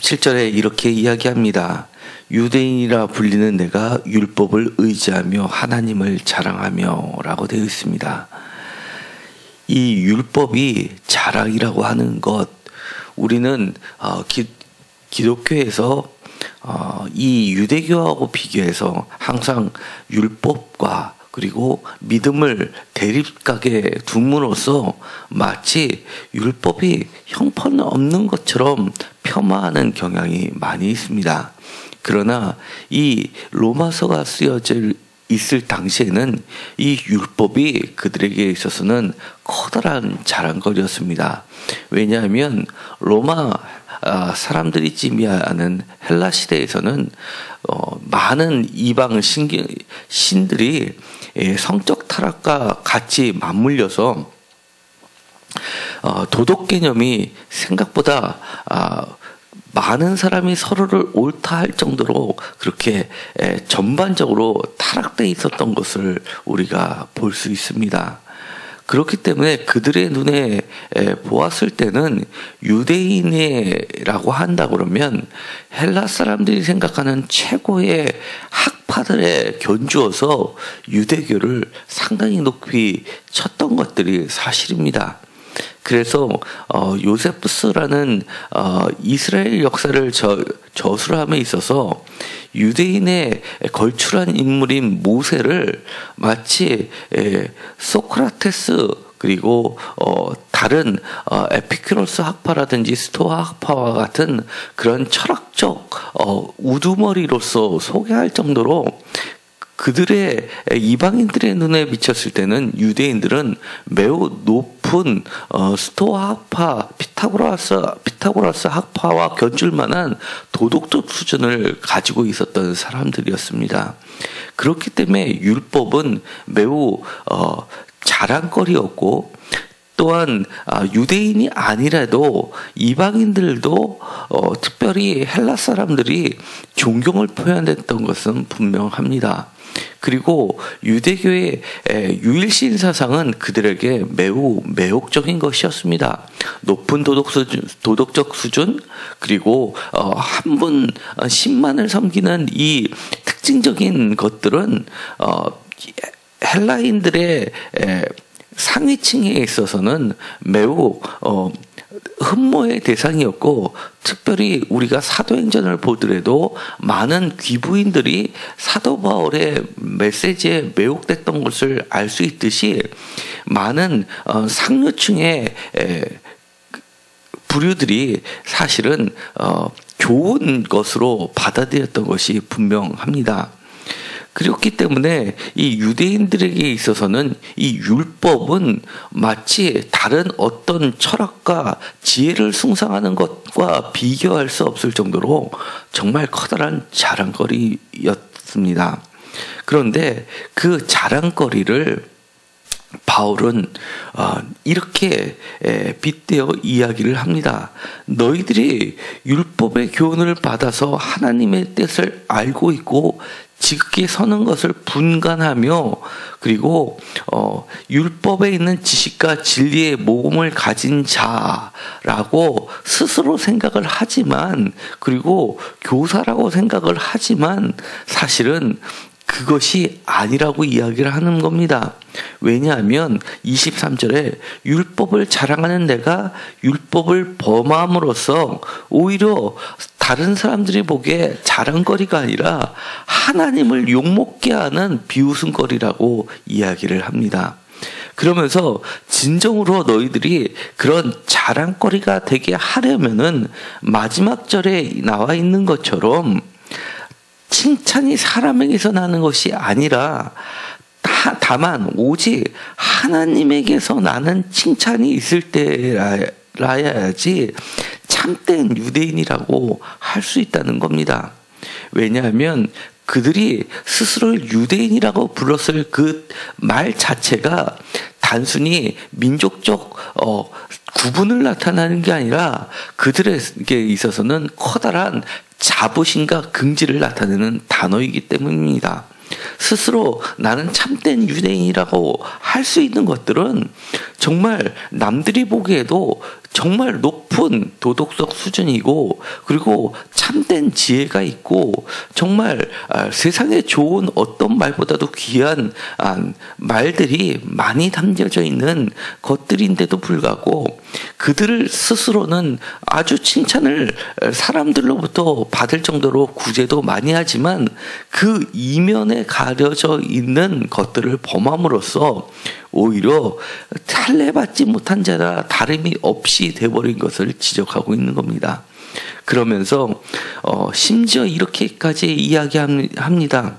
17절에 이렇게 이야기합니다. 유대인이라 불리는 내가 율법을 의지하며 하나님을 자랑하며 라고 되어 있습니다. 이 율법이 자랑이라고 하는 것, 우리는 기독교에서 이 유대교하고 비교해서 항상 율법과 그리고 믿음을 대립각에 둠으로써 마치 율법이 형편없는 것처럼 폄하하는 경향이 많이 있습니다. 그러나 이 로마서가 쓰여져 있을 당시에는 이 율법이 그들에게 있어서는 커다란 자랑거리였습니다. 왜냐하면 로마 사람들이 찜이하는 헬라 시대에서는 많은 이방 신들이 성적 타락과 같이 맞물려서 도덕 개념이 생각보다 많은 사람이 서로를 옳다 할 정도로 그렇게 전반적으로 타락되어 있었던 것을 우리가 볼 수 있습니다. 그렇기 때문에 그들의 눈에 보았을 때는 유대인이라고 한다 그러면 헬라 사람들이 생각하는 최고의 학파들에 견주어서 유대교를 상당히 높이 쳤던 것들이 사실입니다. 그래서 요세푸스라는 이스라엘 역사를 저술함에 있어서 유대인의 걸출한 인물인 모세를 마치 소크라테스 그리고 다른 에피큐로스 학파라든지 스토아 학파와 같은 그런 철학적 우두머리로서 소개할 정도로 그들의 이방인들의 눈에 비쳤을 때는 유대인들은 매우 높은 스토아 학파, 피타고라스 학파와 견줄 만한 도덕적 수준을 가지고 있었던 사람들이었습니다. 그렇기 때문에 율법은 매우 자랑거리였고 또한 유대인이 아니라도 이방인들도 특별히 헬라 사람들이 존경을 표현했던 것은 분명합니다. 그리고 유대교의 유일신 사상은 그들에게 매우 매혹적인 것이었습니다. 높은 도덕적 수준 그리고 한 분 10만을 섬기는 이 특징적인 것들은 헬라인들의 상위층에 있어서는 매우 흠모의 대상이었고 특별히 우리가 사도행전을 보더라도 많은 귀부인들이 사도 바울의 메시지에 매혹됐던 것을 알 수 있듯이 많은 상류층의 부류들이 사실은 좋은 것으로 받아들였던 것이 분명합니다. 그렇기 때문에 이 유대인들에게 있어서는 이 율법은 마치 다른 어떤 철학과 지혜를 숭상하는 것과 비교할 수 없을 정도로 정말 커다란 자랑거리였습니다. 그런데 그 자랑거리를 바울은 이렇게 빗대어 이야기를 합니다. 너희들이 율법의 교훈을 받아서 하나님의 뜻을 알고 있고 지극히 선한 것을 분간하며 그리고 율법에 있는 지식과 진리의 모범을 가진 자라고 스스로 생각을 하지만 그리고 교사라고 생각을 하지만 사실은 그것이 아니라고 이야기를 하는 겁니다. 왜냐하면 23절에 율법을 자랑하는 내가 율법을 범함으로써 오히려 다른 사람들이 보기에 자랑거리가 아니라 하나님을 욕먹게 하는 비웃음거리라고 이야기를 합니다. 그러면서 진정으로 너희들이 그런 자랑거리가 되게 하려면은 마지막 절에 나와 있는 것처럼 칭찬이 사람에게서 나는 것이 아니라 다만 오직 하나님에게서 나는 칭찬이 있을 때라야지 참된 유대인이라고 할 수 있다는 겁니다. 왜냐하면 그들이 스스로를 유대인이라고 불렀을 그 말 자체가 단순히 민족적 구분을 나타내는 게 아니라 그들에게 있어서는 커다란 자부심과 긍지를 나타내는 단어이기 때문입니다. 스스로 나는 참된 유대인이라고 할 수 있는 것들은 정말 남들이 보기에도 정말 높은 도덕적 수준이고, 그리고 참된 지혜가 있고, 정말 세상에 좋은 어떤 말보다도 귀한 말들이 많이 담겨져 있는 것들인데도 불구하고 그들을 스스로는 아주 칭찬을 사람들로부터 받을 정도로 구제도 많이 하지만 그 이면에 가려져 있는 것들을 범함으로써 오히려 할례받지 못한 자라 다름이 없이 돼버린 것을 지적하고 있는 겁니다. 그러면서 심지어 이렇게까지 이야기합니다.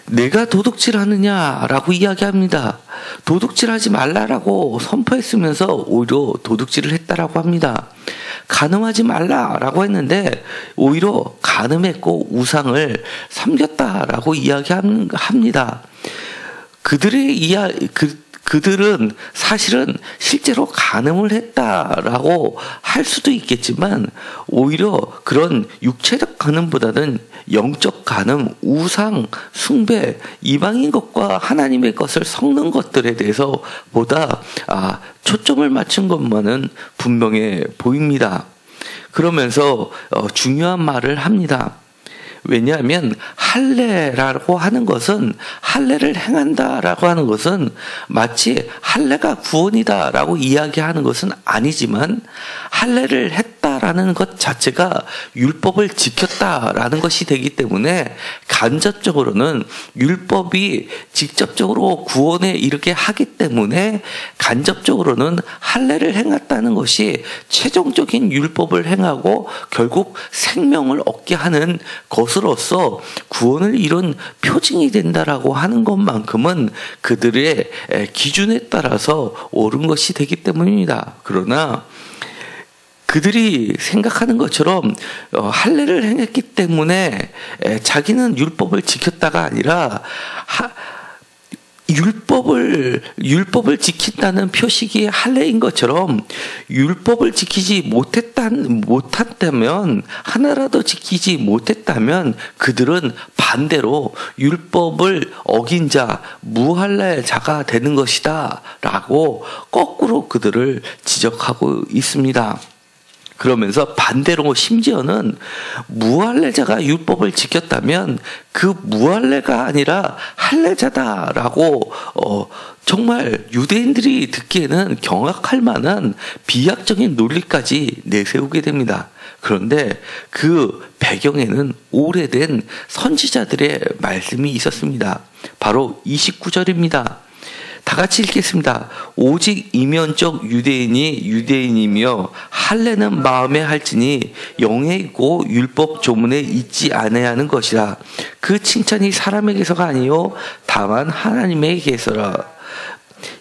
내가 도둑질하느냐라고 이야기합니다. 도둑질하지 말라라고 선포했으면서 오히려 도둑질을 했다라고 합니다. 간음하지 말라라고 했는데 오히려 간음했고 우상을 섬겼다라고 이야기합니다. 그들은 사실은 실제로 간음을 했다라고 할 수도 있겠지만 오히려 그런 육체적 간음보다는 영적 간음, 우상, 숭배, 이방인 것과 하나님의 것을 섞는 것들에 대해서 보다 초점을 맞춘 것만은 분명해 보입니다. 그러면서 중요한 말을 합니다. 왜냐하면 할례라고 하는 것은, 할례를 행한다라고 하는 것은 마치 할례가 구원이다라고 이야기하는 것은 아니지만 할례를 했다라는 것 자체가 율법을 지켰다라는 것이 되기 때문에 간접적으로는 율법이 직접적으로 구원에 이르게 하기 때문에 간접적으로는 할례를 행했다는 것이 최종적인 율법을 행하고 결국 생명을 얻게 하는 것으로서 구원을 이룬 표징이 된다라고 하는 것만큼은 그들의 기준에 따라서 옳은 것이 되기 때문입니다. 그러나 그들이 생각하는 것처럼 할례를 행했기 때문에 자기는 율법을 지켰다가 아니라 율법을 지킨다는 표식이 할례인 것처럼 율법을 지키지 못했다면, 하나라도 지키지 못했다면 그들은 반대로 율법을 어긴 자, 무할례자가 되는 것이다 라고 거꾸로 그들을 지적하고 있습니다. 그러면서 반대로 심지어는 무할례자가 율법을 지켰다면 그 무할례가 아니라 할례자다라고 정말 유대인들이 듣기에는 경악할 만한 비약적인 논리까지 내세우게 됩니다. 그런데 그 배경에는 오래된 선지자들의 말씀이 있었습니다. 바로 29절입니다. 다 같이 읽겠습니다. 오직 이면적 유대인이 유대인이며 할례는 마음에 할지니 영에 있고 율법 조문에 있지 아니하는 것이라. 그 칭찬이 사람에게서가 아니요 다만 하나님에게서라.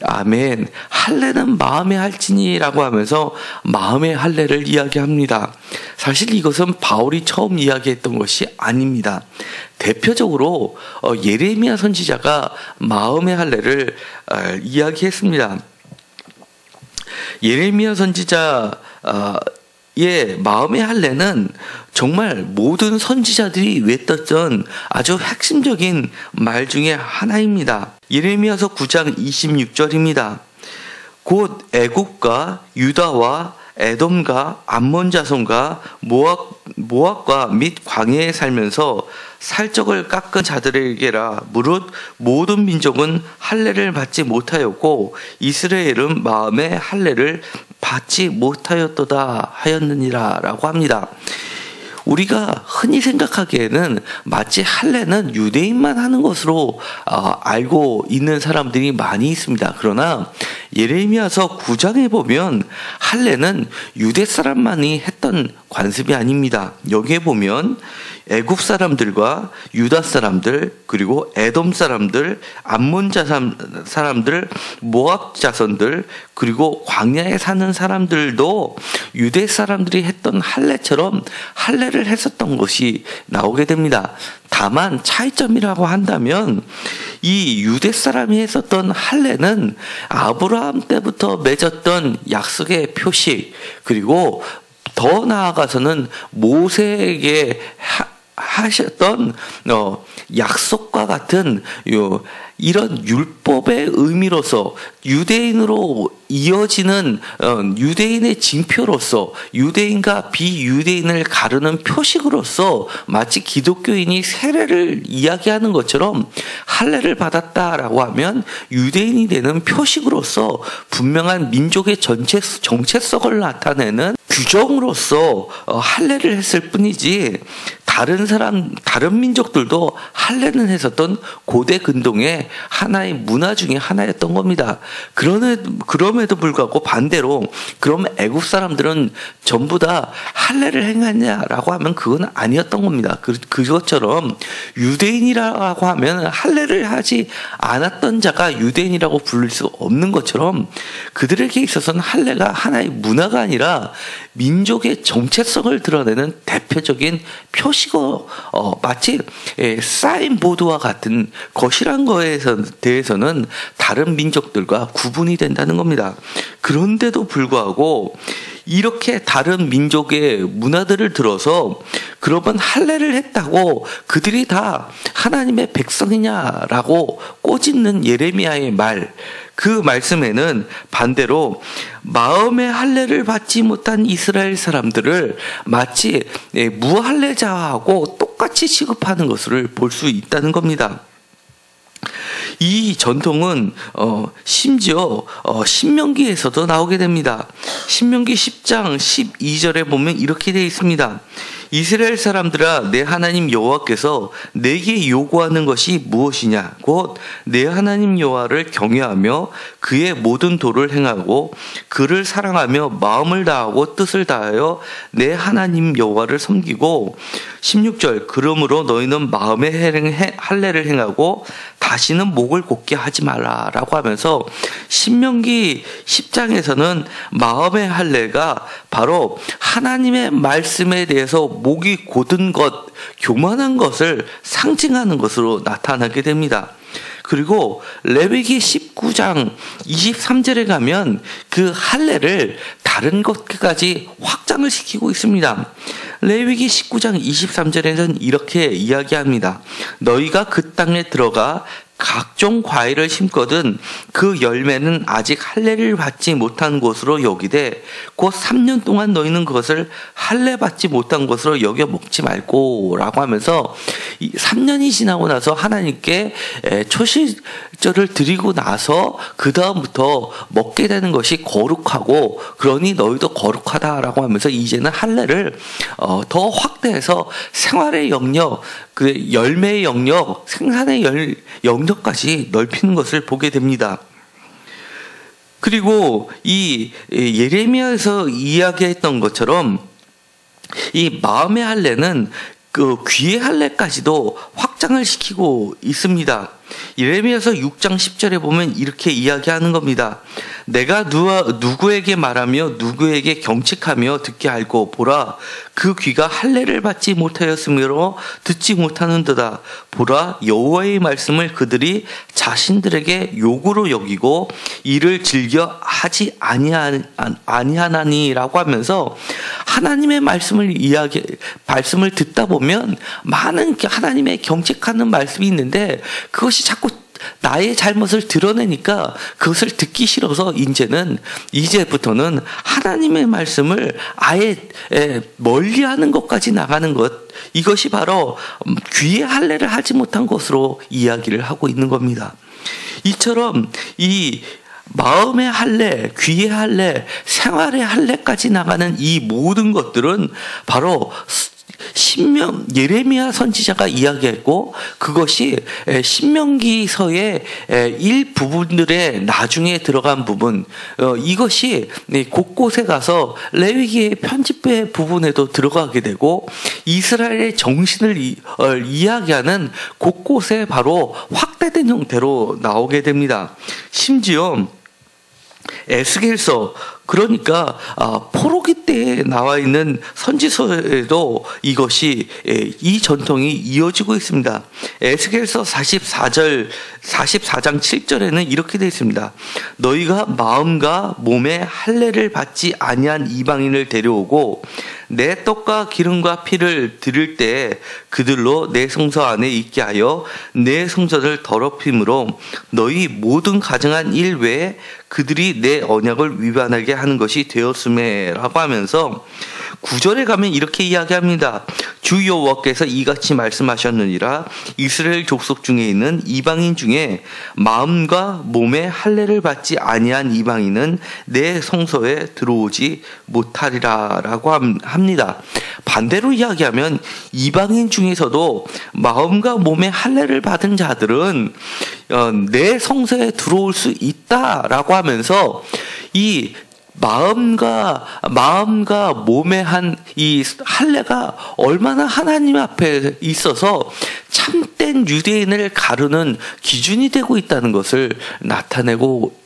아멘. 할례는 마음에 할지니라고 하면서 마음의 할례를 이야기합니다. 사실 이것은 바울이 처음 이야기했던 것이 아닙니다. 대표적으로 예레미야 선지자가 마음의 할례를 이야기했습니다. 예레미야 선지자의 마음의 할례는 정말 모든 선지자들이 외쳤던 아주 핵심적인 말 중에 하나입니다. 예레미야서 9장 26절입니다. 곧 애굽과 유다와 에돔과 암몬 자손과 모압과 및 광야에 살면서 살적을 깎은 자들에게라. 무릇 모든 민족은 할례를 받지 못하였고 이스라엘은 마음의 할례를 받지 못하였도다 하였느니라 라고 합니다. 우리가 흔히 생각하기에는 마치 할례는 유대인만 하는 것으로 알고 있는 사람들이 많이 있습니다. 그러나 예레미야서 9장에 보면 할례는 유대 사람만이 했던 관습이 아닙니다. 여기에 보면 애굽 사람들과 유다 사람들, 그리고 에돔 사람들, 암몬 사람들, 모압 자손들, 그리고 광야에 사는 사람들도 유대 사람들이 했던 할례처럼 할례를 했었던 것이 나오게 됩니다. 다만 차이점이라고 한다면 이 유대 사람이 했었던 할례는 아브라함 때부터 맺었던 약속의 표식, 그리고 더 나아가서는 모세에게 하셨던 약속과 같은 이런 율법의 의미로서 유대인으로 이어지는 유대인의 징표로서 유대인과 비유대인을 가르는 표식으로서 마치 기독교인이 세례를 이야기하는 것처럼 할례를 받았다라고 하면 유대인이 되는 표식으로서 분명한 민족의 정체성을 나타내는 규정으로서 할례를 했을 뿐이지 다른 민족들도 할례는 했었던 고대 근동의 하나의 문화 중에 하나였던 겁니다. 그럼에도 불구하고 반대로 그럼 애국 사람들은 전부 다 할례를 행했냐라고 하면 그건 아니었던 겁니다. 그것처럼 유대인이라고 하면 할례를 하지 않았던 자가 유대인이라고 부를 수 없는 것처럼 그들에게 있어서는 할례가 하나의 문화가 아니라 민족의 정체성을 드러내는 대표적인 표시고 마치 사인보드와 같은 것이란 거에 대해서는 다른 민족들과 구분이 된다는 겁니다. 그런데도 불구하고 이렇게 다른 민족의 문화들을 들어서 그러면 할례를 했다고 그들이 다 하나님의 백성이냐라고 꼬집는 예레미야의 말, 그 말씀에는 반대로 마음의 할례를 받지 못한 이스라엘 사람들을 마치 무할례자하고 똑같이 취급하는 것을 볼 수 있다는 겁니다. 이 전통은 심지어 신명기에서도 나오게 됩니다. 신명기 10장 12절에 보면 이렇게 되어 있습니다. 이스라엘 사람들아, 내 하나님 여호와께서 내게 요구하는 것이 무엇이냐? 곧 내 하나님 여호와를 경외하며 그의 모든 도를 행하고 그를 사랑하며 마음을 다하고 뜻을 다하여 내 하나님 여호와를 섬기고 16절 그러므로 너희는 마음의 할례를 행하고 다시는 목을 곧게 하지 말라라고 하면서 신명기 10장에서는 마음의 할례가 바로 하나님의 말씀에 대해서 목이 곧은 것, 교만한 것을 상징하는 것으로 나타나게 됩니다. 그리고 레위기 19장 23절에 가면 그 할례를 다른 것까지 확장을 시키고 있습니다. 레위기 19장 23절에는 이렇게 이야기합니다. 너희가 그 땅에 들어가 각종 과일을 심거든 그 열매는 아직 할례를 받지 못한 것으로 여기되 곧 3년 동안 너희는 그것을 할례 받지 못한 것으로 여겨 먹지 말고 라고 하면서 3년이 지나고 나서 하나님께 초실절을 드리고 나서 그 다음부터 먹게 되는 것이 거룩하고 그러니 너희도 거룩하다라고 하면서 이제는 할례를 더 확대해서 생활의 영역, 그 열매의 영역, 생산의 영역까지 넓히는 것을 보게 됩니다. 그리고 이 예레미야에서 이야기했던 것처럼 이 마음의 할례는 그 귀의 할례까지도 확장을 시키고 있습니다. 예레미야서 6장 10절에 보면 이렇게 이야기하는 겁니다. 내가 누구에게 말하며 누구에게 경책하며 듣게 할고 보라 그 귀가 할례를 받지 못하였으므로 듣지 못하는도다. 보라 여호와의 말씀을 그들이 자신들에게 요구로 여기고 이를 즐겨 하지 아니하나니라고 하면서 하나님의 말씀을 듣다 보면 많은 하나님의 경책하는 말씀이 있는데 그것이 자꾸 나의 잘못을 드러내니까 그것을 듣기 싫어서 이제부터는 하나님의 말씀을 아예 멀리하는 것까지 나가는 것, 이것이 바로 귀의 할례를 하지 못한 것으로 이야기를 하고 있는 겁니다. 이처럼 이 마음의 할례, 귀의 할례, 생활의 할례까지 나가는 이 모든 것들은 바로 예레미야 선지자가 이야기했고 그것이 신명기서의 일부분들의 나중에 들어간 부분, 이것이 곳곳에 가서 레위기의 편집의 부분에도 들어가게 되고 이스라엘의 정신을 이야기하는 곳곳에 바로 확대된 형태로 나오게 됩니다. 심지어 에스겔서 그러니까 포로기 때에 나와 있는 선지서에도 이것이 이 전통이 이어지고 있습니다. 에스겔서 44장 7절에는 이렇게 되어 있습니다. 너희가 마음과 몸에 할례를 받지 아니한 이방인을 데려오고 내 떡과 기름과 피를 드릴 때에 그들로 내 성소 안에 있게 하여 내 성전을 더럽힘으로 너희 모든 가증한 일 외에 그들이 내 언약을 위반하게 하는 것이 되었음에라고 하면서 9절에 가면 이렇게 이야기합니다. 주 여호와께서 이같이 말씀하셨느니라. 이스라엘 족속 중에 있는 이방인 중에 마음과 몸에 할례를 받지 아니한 이방인은 내 성소에 들어오지 못하리라 라고 합니다. 반대로 이야기하면 이방인 중에서도 마음과 몸에 할례를 받은 자들은 내 성소에 들어올 수 있다라고 하면서 이 마음과 몸의 이 할례가 얼마나 하나님 앞에 있어서 참된 유대인을 가르는 기준이 되고 있다는 것을 나타내고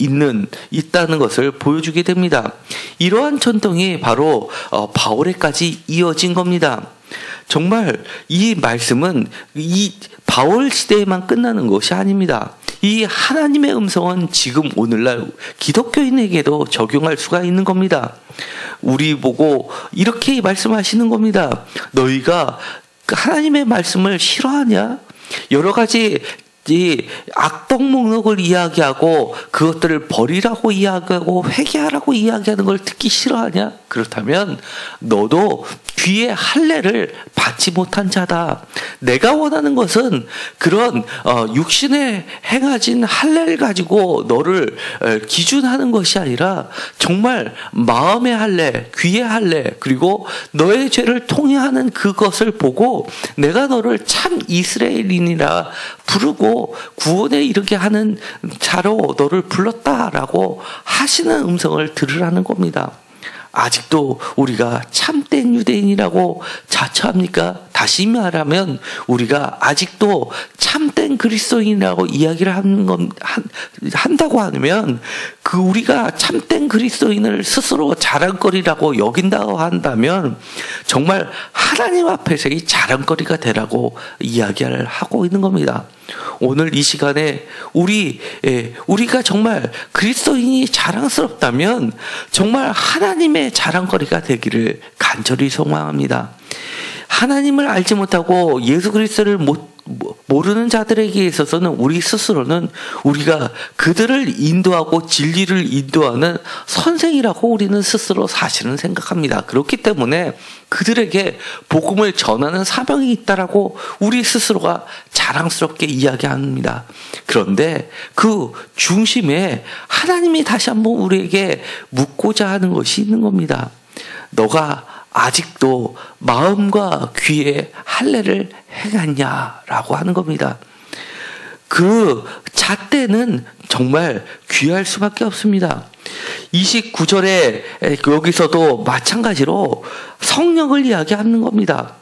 있다는 것을 보여주게 됩니다. 이러한 전통이 바로 바울에까지 이어진 겁니다. 정말 이 말씀은 이 바울 시대에만 끝나는 것이 아닙니다. 이 하나님의 음성은 지금 오늘날 기독교인에게도 적용할 수가 있는 겁니다. 우리 보고 이렇게 말씀하시는 겁니다. 너희가 하나님의 말씀을 싫어하냐? 여러 가지 이 악덕 목록을 이야기하고 그것들을 버리라고 이야기하고 회개하라고 이야기하는 걸 듣기 싫어하냐? 그렇다면 너도 귀의 할례를 받지 못한 자다. 내가 원하는 것은 그런 육신에 행하진 할례를 가지고 너를 기준하는 것이 아니라 정말 마음의 할례, 귀의 할례, 그리고 너의 죄를 통회하는 그것을 보고 내가 너를 참 이스라엘인이라 부르고 구원에 이르게 하는 자로 너를 불렀다라고 하시는 음성을 들으라는 겁니다. 아직도 우리가 참된 유대인이라고 자처합니까? 다시 말하면 우리가 아직도 참된 그리스도인이라고 이야기를 한다고 하면 그 우리가 참된 그리스도인을 스스로 자랑거리라고 여긴다고 한다면 정말 하나님 앞에서 이 자랑거리가 되라고 이야기를 하고 있는 겁니다. 오늘 이 시간에 우리가 정말 그리스도인이 자랑스럽다면 정말 하나님의 자랑거리가 되기를 간절히 소망합니다. 하나님을 알지 못하고 예수 그리스도를 모르는 자들에게 있어서는 우리 스스로는 우리가 그들을 인도하고 진리를 인도하는 선생이라고 우리는 스스로 사실은 생각합니다. 그렇기 때문에 그들에게 복음을 전하는 사명이 있다라고 우리 스스로가 자랑스럽게 이야기합니다. 그런데 그 중심에 하나님이 다시 한번 우리에게 묻고자 하는 것이 있는 겁니다. 너가 아직도 마음과 귀에 할례를 행하냐라고 하는 겁니다. 그 잣대는 정말 귀할 수밖에 없습니다. 29절에 여기서도 마찬가지로 성령을 이야기하는 겁니다.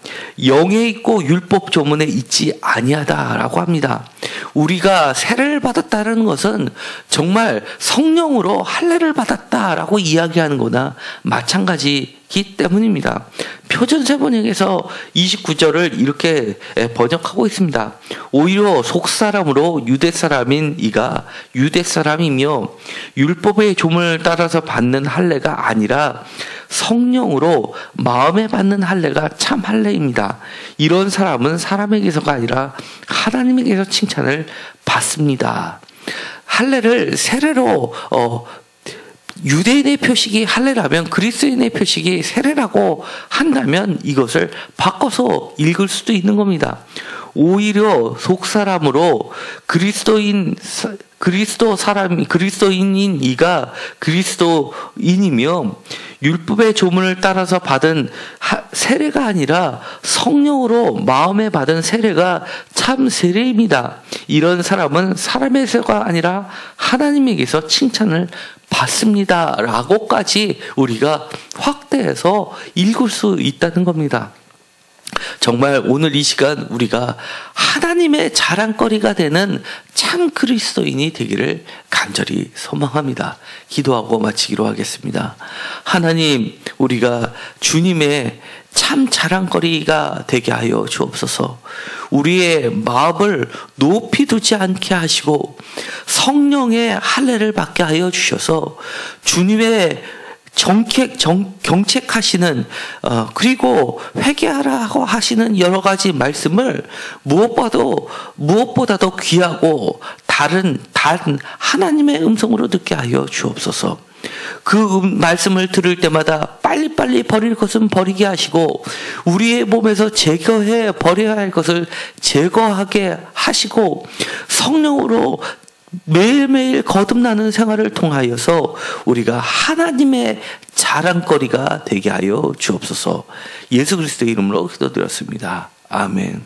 영에 있고 율법 조문에 있지 아니하다라고 합니다. 우리가 세례를 받았다는 것은 정말 성령으로 할례를 받았다라고 이야기하는 거나 마찬가지이기 때문입니다. 표준세번역에서 29절을 이렇게 번역하고 있습니다. 오히려 속사람으로 유대사람인 이가 유대사람이며 율법의 조문을 따라서 받는 할례가 아니라 성령으로 마음에 받는 할례가 참 할례입니다. 이런 사람은 사람에게서가 아니라 하나님에게서 칭찬을 받습니다. 할례를 세례로 유대인의 표식이 할례라면 그리스도인의 표식이 세례라고 한다면 이것을 바꿔서 읽을 수도 있는 겁니다. 오히려 속사람으로 그리스도인인 이가 그리스도인이며 율법의 조문을 따라서 받은 세례가 아니라 성령으로 마음에 받은 세례가 참 세례입니다. 이런 사람은 사람에게서가 아니라 하나님에게서 칭찬을 받습니다. 라고까지 우리가 확대해서 읽을 수 있다는 겁니다. 정말 오늘 이 시간 우리가 하나님의 자랑거리가 되는 참 그리스도인이 되기를 간절히 소망합니다. 기도하고 마치기로 하겠습니다. 하나님, 우리가 주님의 참 자랑거리가 되게 하여 주옵소서. 우리의 마음을 높이 두지 않게 하시고 성령의 할례를 받게 하여 주셔서 주님의 경책하시는 그리고 회개하라고 하시는 여러 가지 말씀을 무엇보다도 귀하고 다른 하나님의 음성으로 듣게 하여 주옵소서. 그 말씀을 들을 때마다 빨리빨리 버릴 것은 버리게 하시고 우리의 몸에서 제거해 버려야 할 것을 제거하게 하시고 성령으로 매일매일 거듭나는 생활을 통하여서 우리가 하나님의 자랑거리가 되게 하여 주옵소서. 예수 그리스도의 이름으로 기도드렸습니다. 아멘.